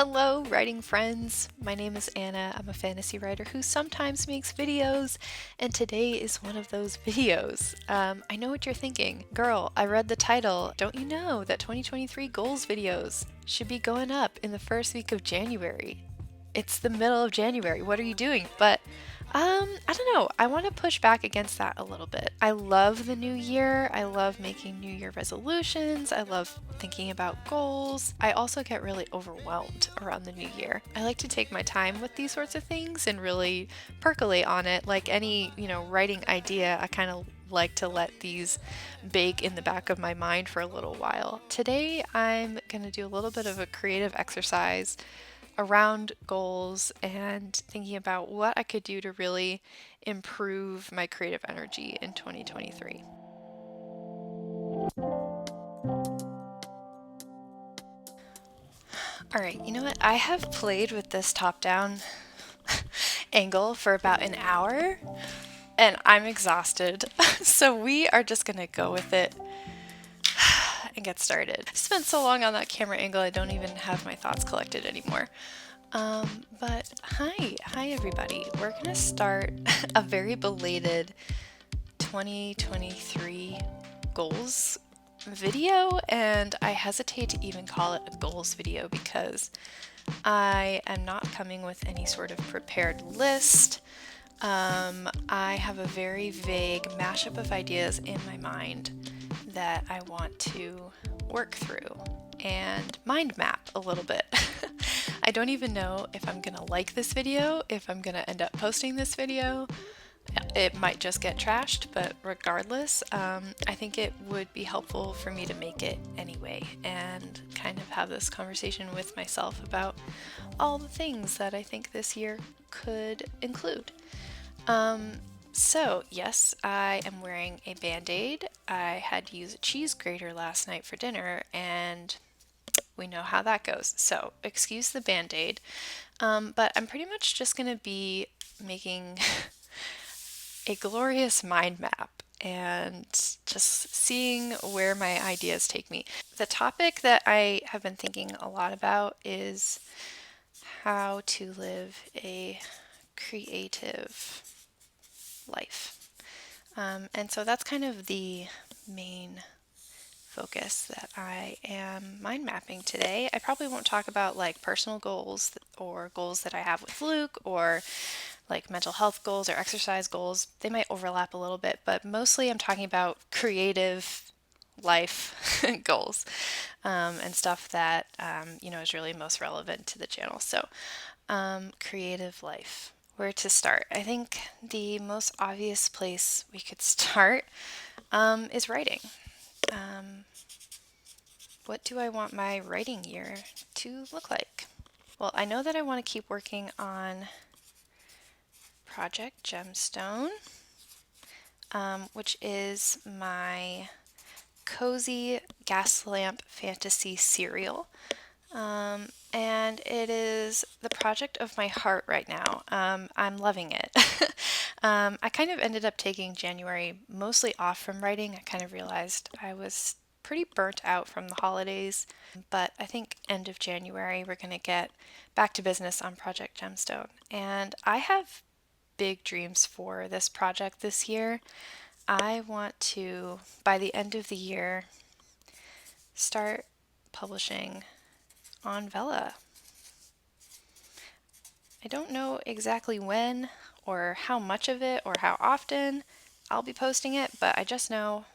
Hello, writing friends. My name is Anna. I'm a fantasy writer who sometimes makes videos, and today is one of those videos. I know what you're thinking. Girl, I read the title. Don't you know that 2023 goals videos should be going up in the first week of January? It's the middle of January. What are you doing? But I don't know. I want to push back against that a little bit. I love the new year. I love making New Year resolutions. I love thinking about goals. I also get really overwhelmed around the new year. I like to take my time with these sorts of things and really percolate on it. Like any, writing idea, I kind of like to let these bake in the back of my mind for a little while. Today, I'm going to do a little bit of a creative exercise around goals and thinking about what I could do to really improve my creative energy in 2023. All right, you know what? I have played with this top-down angle for about an hour and I'm exhausted. So we are just gonna go with it and get started. I spent so long on that camera angle, I don't even have my thoughts collected anymore. But hi everybody. We're gonna start a very belated 2023 goals video, and I hesitate to even call it a goals video because I am not coming with any sort of prepared list. I have a very vague mashup of ideas in my mind that I want to work through and mind map a little bit. I don't even know if I'm gonna like this video, if I'm gonna end up posting this video. It might just get trashed, but regardless, I think it would be helpful for me to make it anyway and kind of have this conversation with myself about all the things that I think this year could include. So yes, I am wearing a Band-Aid. I had to use a cheese grater last night for dinner, and we know how that goes. So excuse the Band-Aid, but I'm pretty much just going to be making a glorious mind map and just seeing where my ideas take me. The topic that I have been thinking a lot about is how to live a creative life. And so that's kind of the main focus that I am mind mapping today. I probably won't talk about like personal goals or goals that I have with Luke or like mental health goals or exercise goals. They might overlap a little bit, but mostly I'm talking about creative life goals and stuff that is really most relevant to the channel. So creative life. Where to start? I think the most obvious place we could start is writing. What do I want my writing year to look like? Well, I know that I want to keep working on Project Gemstone, which is my cozy gas lamp fantasy serial. And it is the project of my heart right now. I'm loving it. I kind of ended up taking January mostly off from writing. I kind of realized I was pretty burnt out from the holidays, but I think end of January we're going to get back to business on Project Gemstone. And I have big dreams for this project this year. I want to, by the end of the year, start publishing on Vella. I don't know exactly when or how much of it or how often I'll be posting it, but I just know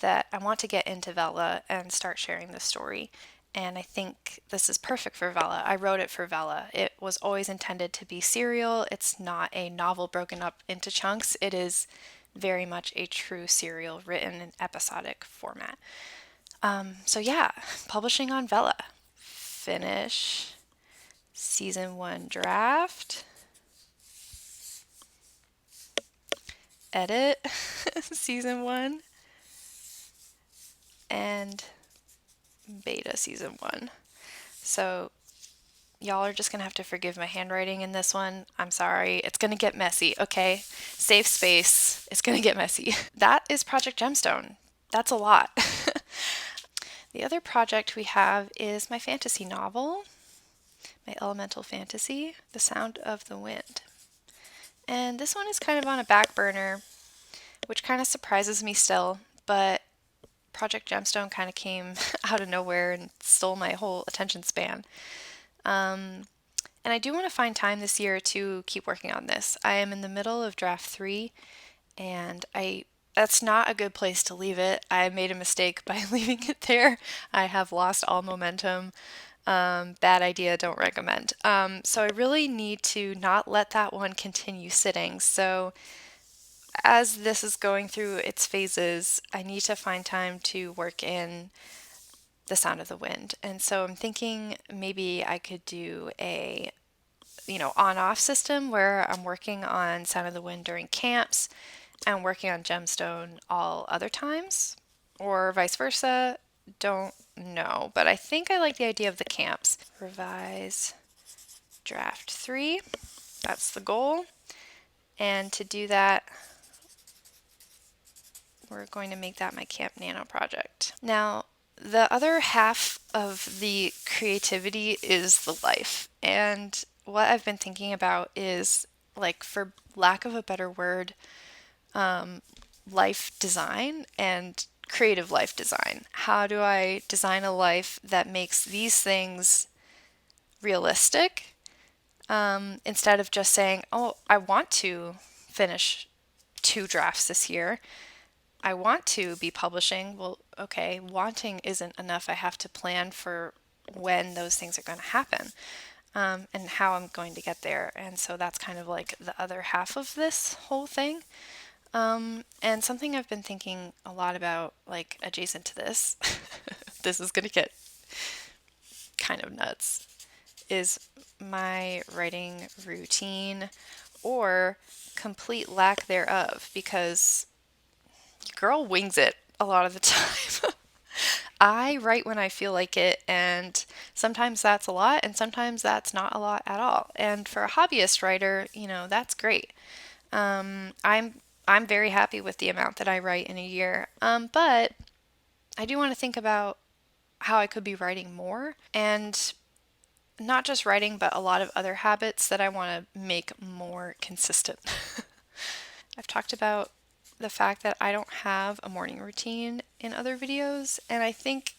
that I want to get into Vella and start sharing the story. And I think this is perfect for Vella. I wrote it for Vella. It was always intended to be serial. It's not a novel broken up into chunks. It is very much a true serial written in episodic format. So yeah, publishing on Vella. Finish season 1 draft. Edit season 1. And beta season 1. So y'all are just gonna have to forgive my handwriting in this one. I'm sorry. It's gonna get messy, okay? Safe space. It's gonna get messy. That is Project Gemstone. That's a lot. The other project we have is my fantasy novel. my elemental fantasy, The Sound of the Wind. And this one is kind of on a back burner, which kind of surprises me still, but Project Gemstone kind of came out of nowhere and stole my whole attention span. And I do want to find time this year to keep working on this. I am in the middle of draft 3, and that's not a good place to leave it. I made a mistake by leaving it there. I have lost all momentum. Bad idea, don't recommend. So I really need to not let that one continue sitting. So as this is going through its phases, I need to find time to work in The Sound of the Wind. And so I'm thinking maybe I could do a on-off system where I'm working on Sound of the Wind during camps and working on Gemstone all other times, or vice versa. Don't know, but I think I like the idea of the camps. Revise draft 3. That's the goal. And to do that, we're going to make that my Camp Nano project. Now, the other half of the creativity is the life. And what I've been thinking about is, like, for lack of a better word, life design and creative life design. How do I design a life that makes these things realistic, instead of just saying, oh, I want to finish 2 drafts this year. I want to be publishing. Well, okay, wanting isn't enough. I have to plan for when those things are going to happen, and how I'm going to get there. And so that's kind of like the other half of this whole thing. And something I've been thinking a lot about, like adjacent to this, this is going to get kind of nuts, is my writing routine or complete lack thereof, because your girl wings it a lot of the time. I write when I feel like it, and sometimes that's a lot, and sometimes that's not a lot at all. And for a hobbyist writer, that's great. I'm very happy with the amount that I write in a year. But I do want to think about how I could be writing more, and not just writing, but a lot of other habits that I want to make more consistent. I've talked about the fact that I don't have a morning routine in other videos, and I think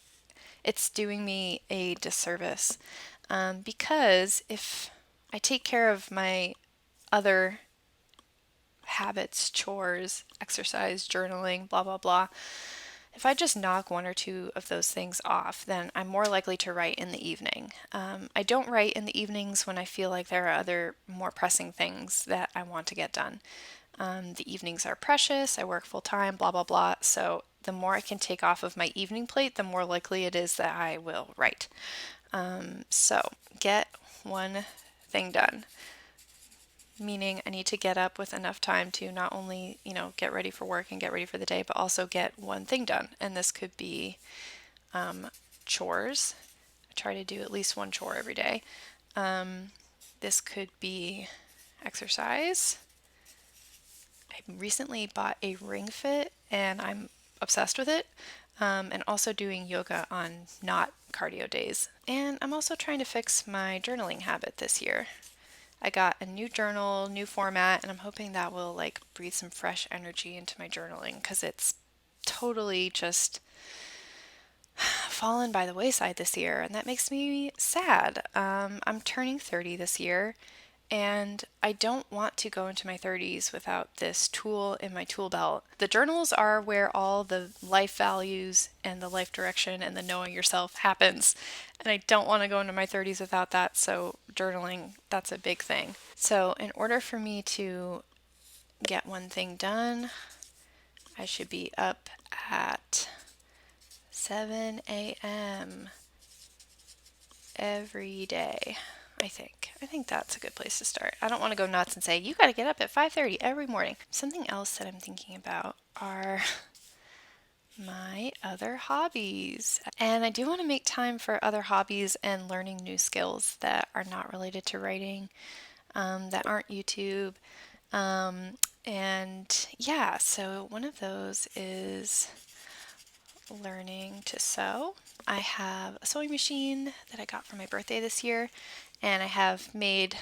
it's doing me a disservice, because if I take care of my other habits, chores, exercise, journaling, blah, blah, blah, if I just knock 1 or 2 of those things off, then I'm more likely to write in the evening. I don't write in the evenings when I feel like there are other more pressing things that I want to get done. The evenings are precious. I work full time, blah, blah, blah. So the more I can take off of my evening plate, the more likely it is that I will write. So get one thing done. Meaning I need to get up with enough time to not only, get ready for work and get ready for the day, but also get one thing done. And this could be chores. I try to do at least one chore every day. This could be exercise. I recently bought a Ring Fit and I'm obsessed with it. And also doing yoga on not cardio days. And I'm also trying to fix my journaling habit this year. I got a new journal, new format, and I'm hoping that will like breathe some fresh energy into my journaling, because it's totally just fallen by the wayside this year, and that makes me sad. I'm turning 30 this year, and I don't want to go into my 30s without this tool in my tool belt. The journals are where all the life values and the life direction and the knowing yourself happens. And I don't want to go into my 30s without that, so journaling, that's a big thing. So in order for me to get one thing done, I should be up at 7 a.m. every day. I think that's a good place to start. I don't want to go nuts and say, you got to get up at 5:30 every morning. Something else that I'm thinking about are my other hobbies. And I do want to make time for other hobbies and learning new skills that are not related to writing, that aren't YouTube. And yeah, so one of those is learning to sew. I have a sewing machine that I got for my birthday this year, and I have made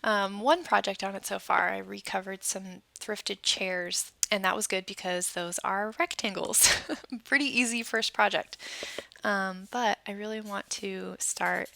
one project on it so far. I recovered some thrifted chairs, and that was good because those are rectangles. Pretty easy first project. But I really want to start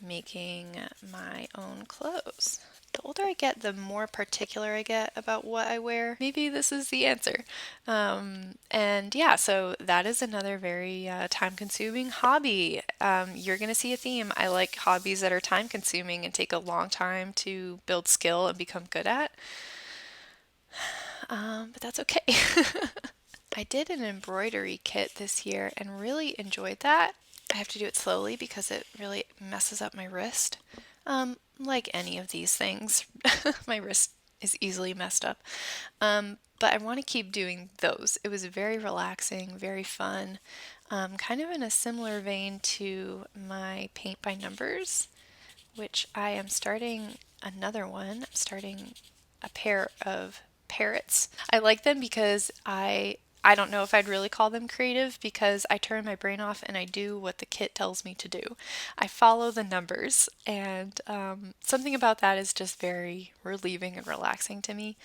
making my own clothes. The older I get, the more particular I get about what I wear. Maybe this is the answer. And yeah, so that is another very time consuming hobby. You're going to see a theme. I like hobbies that are time consuming and take a long time to build skill and become good at. But that's okay. I did an embroidery kit this year and really enjoyed that. I have to do it slowly because it really messes up my wrist. Like any of these things, my wrist is easily messed up. But I want to keep doing those. It was very relaxing, very fun, kind of in a similar vein to my paint by numbers, which I am starting another one. I'm starting a pair of parrots. I like them because I don't know if I'd really call them creative because I turn my brain off and I do what the kit tells me to do. I follow the numbers, and something about that is just very relieving and relaxing to me.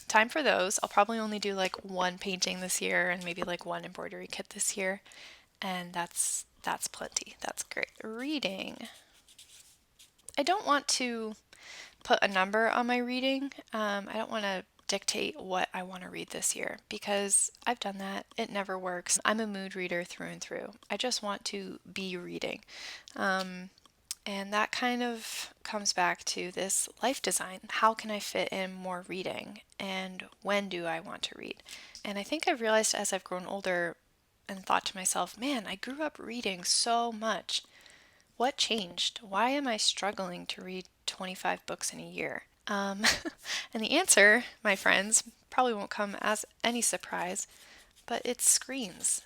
Time for those. I'll probably only do like one painting this year and maybe like one embroidery kit this year, and that's plenty. That's great. Reading. I don't want to put a number on my reading. I don't want to dictate what I want to read this year because I've done that. It never works. I'm a mood reader through and through. I just want to be reading. And that kind of comes back to this life design. How can I fit in more reading? And when do I want to read? And I think I've realized as I've grown older and thought to myself, man, I grew up reading so much. What changed? Why am I struggling to read 25 books in a year? And the answer, my friends, probably won't come as any surprise, but it's screens.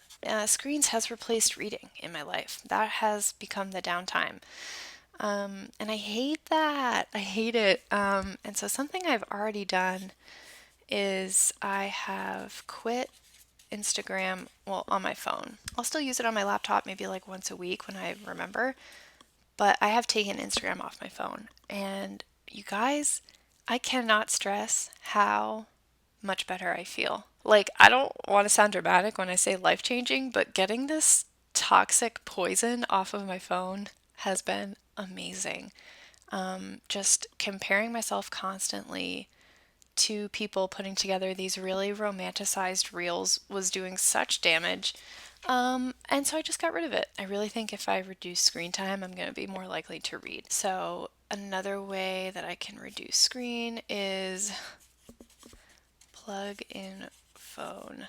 Screens has replaced reading in my life. That has become the downtime. And I hate that. I hate it. And so something I've already done is I have quit Instagram, well, on my phone. I'll still use it on my laptop maybe like once a week when I remember, but I have taken Instagram off my phone. And you guys, I cannot stress how much better I feel. Like, I don't want to sound dramatic when I say life changing, but getting this toxic poison off of my phone has been amazing. Just comparing myself constantly to people putting together these really romanticized reels was doing such damage. And so I just got rid of it. I really think if I reduce screen time, I'm going to be more likely to read. So another way that I can reduce screen is plug in phone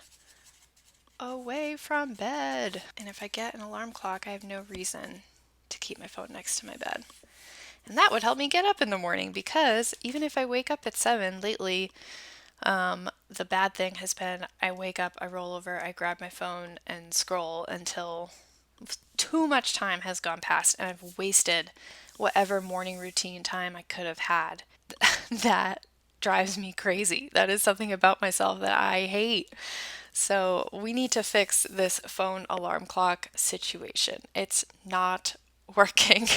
away from bed. And if I get an alarm clock, I have no reason to keep my phone next to my bed. And that would help me get up in the morning because even if I wake up at 7 lately, the bad thing has been I wake up, I roll over, I grab my phone and scroll until too much time has gone past and I've wasted whatever morning routine time I could have had. That drives me crazy. That is something about myself that I hate. So we need to fix this phone alarm clock situation. It's not working.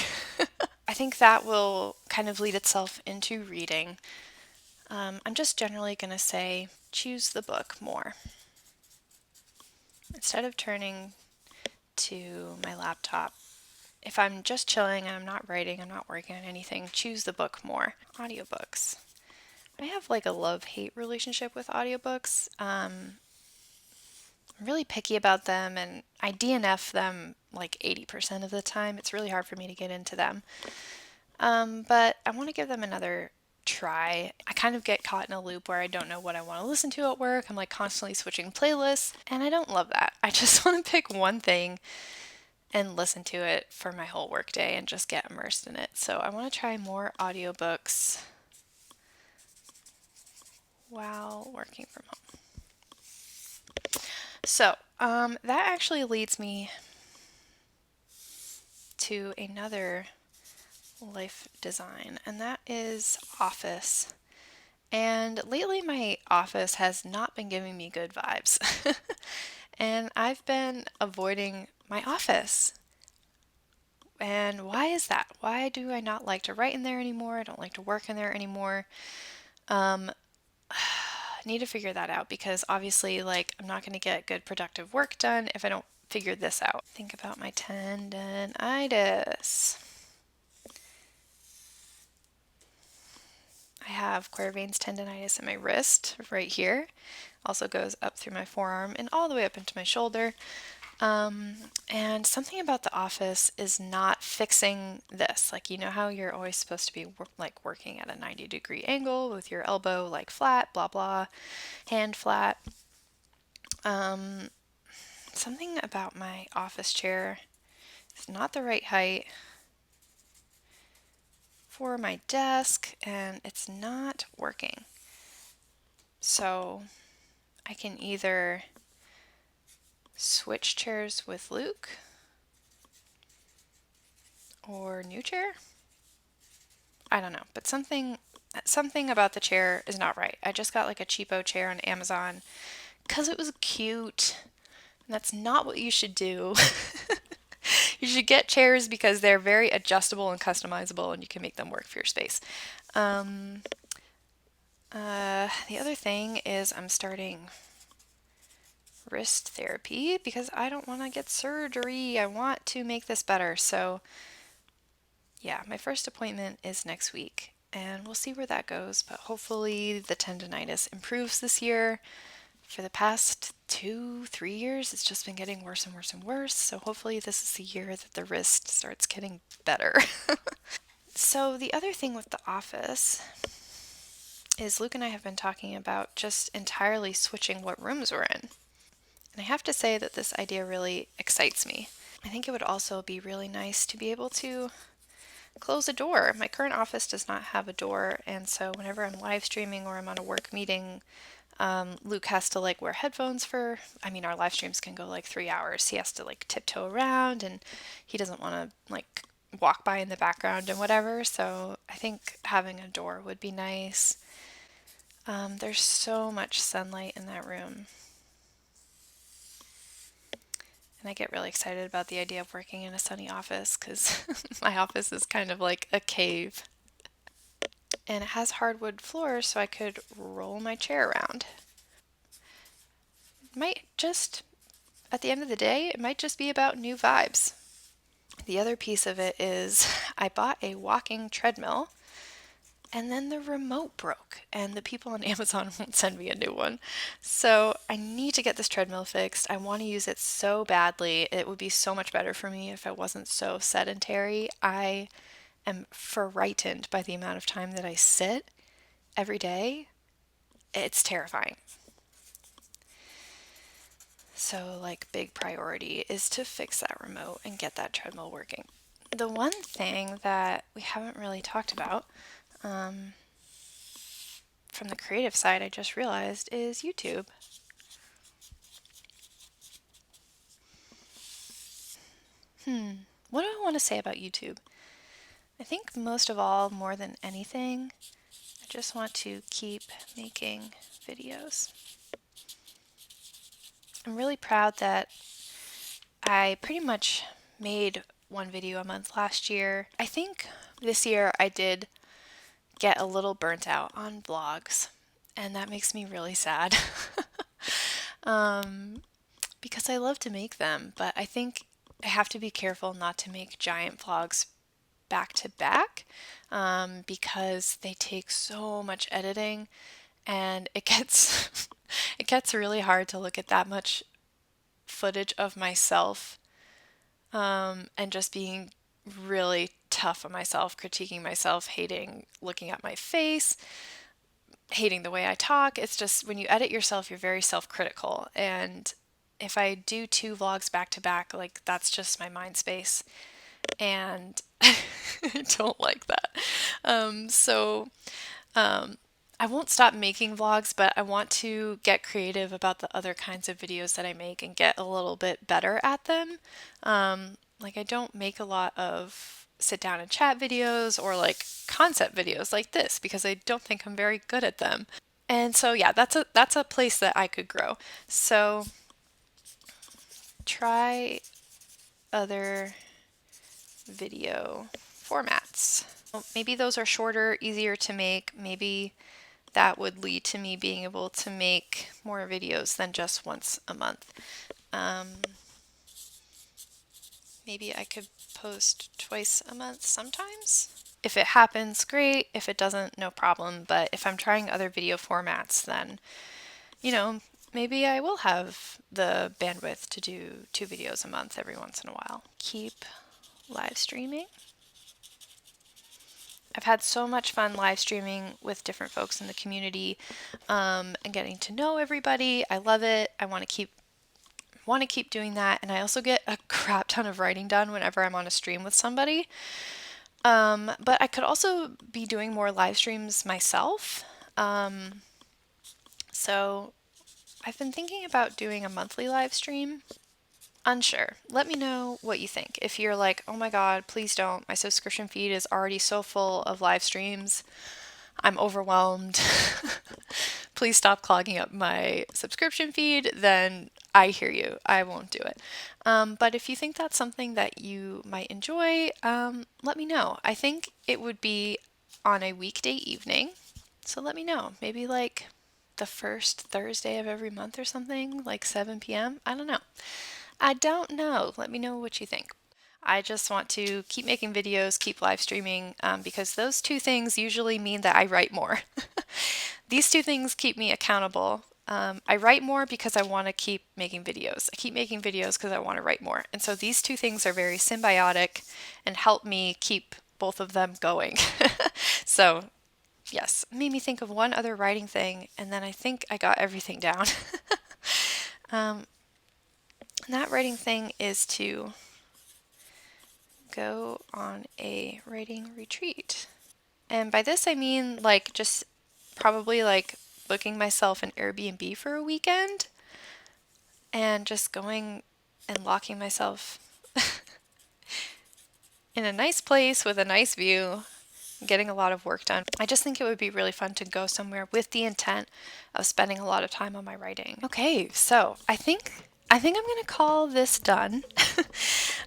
I think that will kind of lead itself into reading. I'm just generally going to say choose the book more. Instead of turning to my laptop, if I'm just chilling and I'm not writing, I'm not working on anything, choose the book more. Audiobooks. I have like a love-hate relationship with audiobooks. I'm really picky about them and I DNF them like 80% of the time. It's really hard for me to get into them. But I want to give them another try. I kind of get caught in a loop where I don't know what I want to listen to at work. I'm like constantly switching playlists, and I don't love that. I just want to pick one thing and listen to it for my whole workday and just get immersed in it. So I want to try more audiobooks while working from home. So that actually leads me to another life design, and that is office. And lately, my office has not been giving me good vibes. And I've been avoiding my office. And why is that? Why do I not like to write in there anymore? I don't like to work in there anymore. I need to figure that out because obviously, like, I'm not going to get good productive work done if I don't figure this out. Think about my tendonitis. I have Quervain's tendonitis in my wrist right here. Also goes up through my forearm and all the way up into my shoulder. And something about the office is not fixing this. Like, you know how you're always supposed to be like working at a 90-degree angle with your elbow like flat, blah blah, hand flat. Something about my office chair is not the right height for my desk and it's not working. So I can either switch chairs with Luke or new chair. I don't know, but something about the chair is not right. I just got like a cheapo chair on Amazon because it was cute. And that's not what you should do. You should get chairs because they're very adjustable and customizable and you can make them work for your space. The other thing is I'm starting wrist therapy because I don't want to get surgery. I want to make this better. So, yeah, my first appointment is next week and we'll see where that goes. But hopefully, the tendonitis improves this year. For the past 2, 3 years, it's just been getting worse and worse and worse. So, hopefully, this is the year that the wrist starts getting better. So, the other thing with the office is Luke and I have been talking about just entirely switching what rooms we're in. And I have to say that this idea really excites me. I think it would also be really nice to be able to close a door. My current office does not have a door, and so whenever I'm live streaming or I'm on a work meeting, Luke has to like wear headphones for, I mean, our live streams can go like 3 hours. He has to like tiptoe around and he doesn't want to like walk by in the background and whatever. So I think having a door would be nice. There's so much sunlight in that room. And I get really excited about the idea of working in a sunny office because my office is kind of like a cave. And it has hardwood floors, so I could roll my chair around. It might just, at the end of the day, it might just be about new vibes. The other piece of it is I bought a walking treadmill and then the remote broke and the people on Amazon won't send me a new one. So I need to get this treadmill fixed. I want to use it so badly. It would be so much better for me if I wasn't so sedentary. I am frightened by the amount of time that I sit every day. It's terrifying. So, like, big priority is to fix that remote and get that treadmill working. The one thing that we haven't really talked about from the creative side, I just realized, is YouTube. What do I want to say about YouTube? I think most of all, more than anything, I just want to keep making videos. I'm really proud that I pretty much made one video a month last year. I think this year I did get a little burnt out on vlogs, and that makes me really sad. Because I love to make them, but I think I have to be careful not to make giant vlogs back to back because they take so much editing and it gets it gets really hard to look at that much footage of myself and just being really tough on myself, critiquing myself, hating looking at my face, hating the way I talk. It's just when you edit yourself, you're very self-critical. And if I do 2 vlogs back to back, like that's just my mind space. And I don't like that. I won't stop making vlogs, but I want to get creative about the other kinds of videos that I make and get a little bit better at them. Like I don't make a lot of sit down and chat videos or like concept videos like this because I don't think I'm very good at them. And so yeah, that's a place that I could grow. So try other video formats. Maybe those are shorter, easier to make. Maybe that would lead to me being able to make more videos than just once a month. Maybe I could post twice a month sometimes. If it happens, great. If it doesn't, no problem. But if I'm trying other video formats, then, maybe I will have the bandwidth to do 2 videos a month every once in a while. Keep live streaming. I've had so much fun live streaming with different folks in the community, and getting to know everybody. I love it. I want to keep doing that, and I also get a crap ton of writing done whenever I'm on a stream with somebody. But I could also be doing more live streams myself. So I've been thinking about doing a monthly live stream. Unsure. Let me know what you think. If you're like, oh my God, please don't. My subscription feed is already so full of live streams. I'm overwhelmed. Please stop clogging up my subscription feed. Then I hear you. I won't do it. But if you think that's something that you might enjoy, let me know. I think it would be on a weekday evening. So let me know. Maybe like the first Thursday of every month or something, like 7 p.m. I don't know. Let me know what you think. I just want to keep making videos, keep live streaming, because those 2 things usually mean that I write more. These 2 things keep me accountable. I write more because I want to keep making videos. I keep making videos because I want to write more. And so these 2 things are very symbiotic and help me keep both of them going. So yes, it made me think of one other writing thing, and then I think I got everything down. That writing thing is to go on a writing retreat. And by this I mean like just probably like booking myself an Airbnb for a weekend and just going and locking myself in a nice place with a nice view, getting a lot of work done. I just think it would be really fun to go somewhere with the intent of spending a lot of time on my writing. Okay, so I think I'm going to call this done.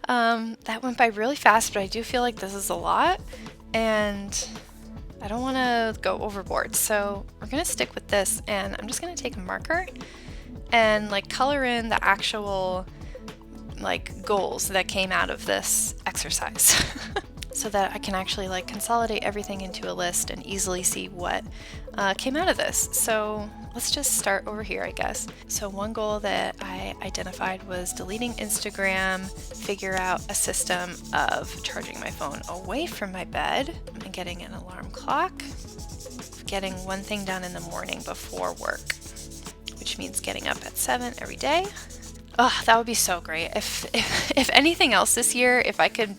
That went by really fast, but I do feel like this is a lot, and I don't want to go overboard. So we're going to stick with this, and I'm just going to take a marker and like color in the actual like goals that came out of this exercise. So that I can actually like consolidate everything into a list and easily see what came out of this. So let's just start over here, I guess. So one goal that I identified was deleting Instagram, figure out a system of charging my phone away from my bed, and getting an alarm clock, getting one thing done in the morning before work, which means getting up at 7 every day. Oh, that would be so great. If anything else this year, if I could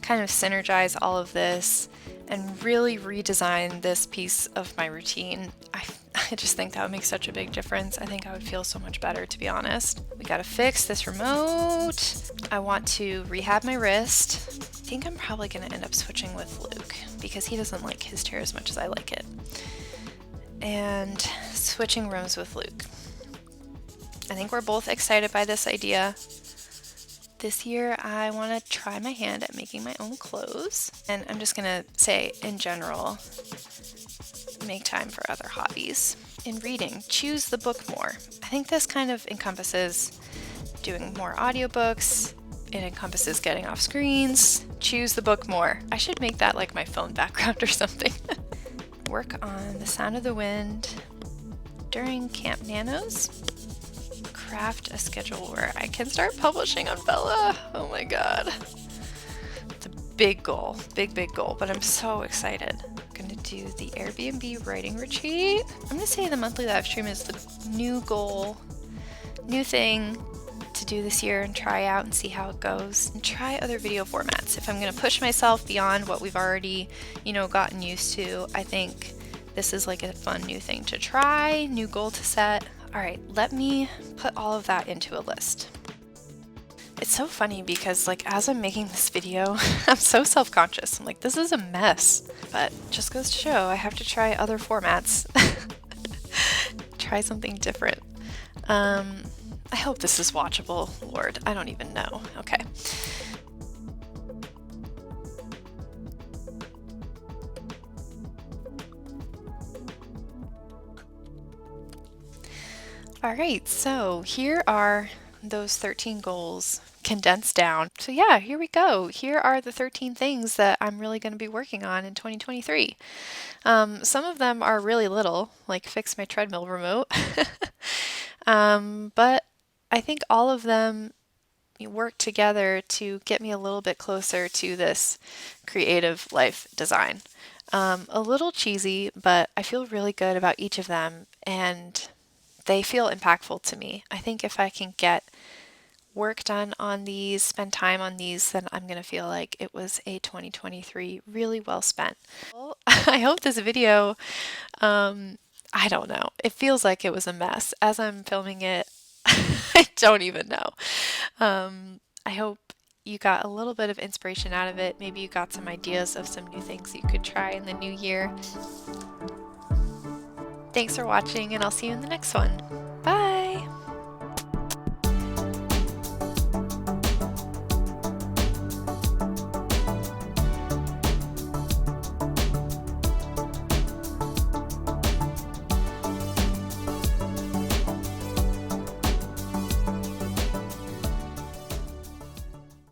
kind of synergize all of this and really redesign this piece of my routine, I just think that would make such a big difference. I think I would feel so much better, to be honest. We gotta fix this remote. I want to rehab my wrist. I think I'm probably gonna end up switching with Luke because he doesn't like his chair as much as I like it. And switching rooms with Luke. I think we're both excited by this idea. This year, I want to try my hand at making my own clothes. And I'm just going to say, in general, make time for other hobbies. In reading, choose the book more. I think this kind of encompasses doing more audiobooks. It encompasses getting off screens. Choose the book more. I should make that like my phone background or something. Work on the sound of the wind during Camp Nanos. Craft a schedule where I can start publishing on Bella. Oh my god. It's a big goal, big goal, but I'm so excited. I'm gonna do the Airbnb writing retreat. I'm gonna say the monthly live stream is the new goal, new thing to do this year and try out and see how it goes, and try other video formats. If I'm gonna push myself beyond what we've already, gotten used to, I think this is like a fun new thing to try, new goal to set. All right, let me put all of that into a list. It's so funny because like as I'm making this video, I'm so self-conscious. I'm like, this is a mess, but just goes to show I have to try other formats. Try something different. I hope this is watchable, Lord. I don't even know. Okay. All right, so here are those 13 goals condensed down. So, yeah, here we go. Here are the 13 things that I'm really going to be working on in 2023. Some of them are really little, like fix my treadmill remote. But I think all of them work together to get me a little bit closer to this creative life design. A little cheesy, but I feel really good about each of them, and they feel impactful to me. I think if I can get work done on these, spend time on these, then I'm going to feel like it was a 2023 really well spent. Well, I hope this video, I don't know, it feels like it was a mess. As I'm filming it, I don't even know. I hope you got a little bit of inspiration out of it. Maybe you got some ideas of some new things you could try in the new year. Thanks for watching, and I'll see you in the next one. Bye!